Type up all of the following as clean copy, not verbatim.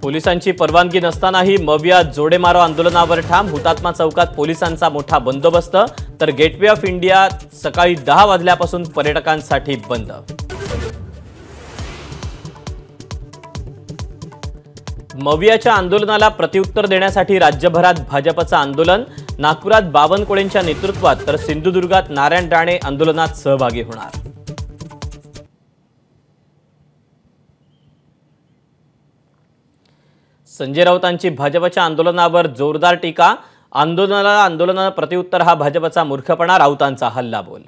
पोलिसांची परवानगी नसतानाही मविया जोडेमारो आंदोलनावर ठाम। हुतात्मा चौकात पोलिसांचा मोठा बंदोबस्त, तर गेटवे ऑफ इंडिया सकाळी 10 वाजल्यापासून पर्यटकांसाठी बंद। मवियाच्या आंदोलनाला प्रत्युत्तर देण्यासाठी राज्यभरात भाजपचं आंदोलन। नागपुरात बावनकुळेंच्या नेतृत्वात तर सिंधुदुर्गात नारायण राणे आंदोलनात सहभागी होणार। संजय राऊतांची भाजपच्या आंदोलनावर जोरदार टीका। आंदोलनाला प्रत्युत्तर हा भाजपचा मूर्खपणा, राऊतांचा हल्लाबोल।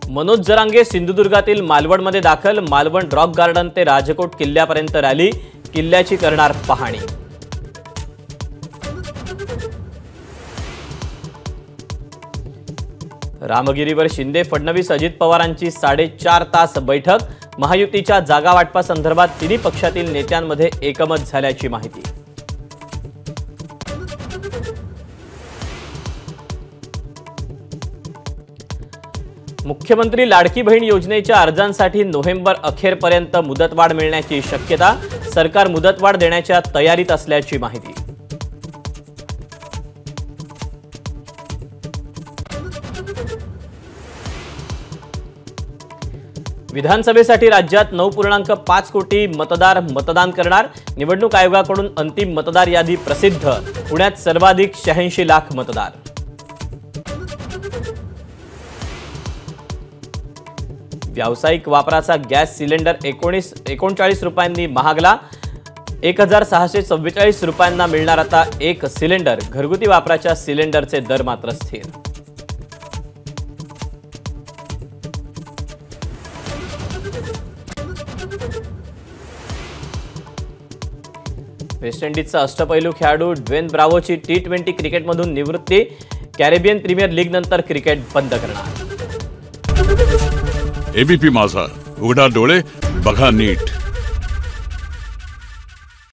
मनोज जरांगे सिंधुदुर्गातील मालवणमध्ये दाखल। मालवण रॉक गार्डन ते राजकोट किल्ल्यापर्यंत रॅली, किल्ल्याची करणार पाहणी। रामगिरीवर शिंदे फडणवीस अजित पवारांची 4.5 तास बैठक। महायुतीच्या जागा वाटपासंदर्भात तिन्ही पक्षातील नेत्यांमध्ये एकमत झाल्याची माहिती। मुख्यमंत्री लाडकी बहीण योजनेच्या अर्जांसाठी नोव्हेंबर अखेरपर्यंत मुदतवाढ मिळण्याची शक्यता। सरकार मुदतवाढ देण्याच्या तयारीत असल्याची माहिती। विधानसभेसाठी राज्यात 9.5 कोटी मतदार मतदान करणार। निवडणूक आयोगाकडून अंतिम मतदार यादी प्रसिद्ध। पुण्यात सर्वाधिक 86 लाख मतदार। व्यावसायिक वापराचा गॅस सिलेंडर 39 रुपयांनी महागला। 1644 रुपयांना मिळणार आता एक सिलेंडर। घरगुती वापराच्या सिलेंडरचे दर मात्र स्थिर। वेस्ट इंडिजचा अष्टपैलू खेळाडू ड्वेन ब्रावोची T20 क्रिकेटमधून निवृत्ती। कॅरेबियन प्रीमियर लीग नंतर क्रिकेट बंद करणार। एबीपी माझा, उघडा डोळे बघा नीट।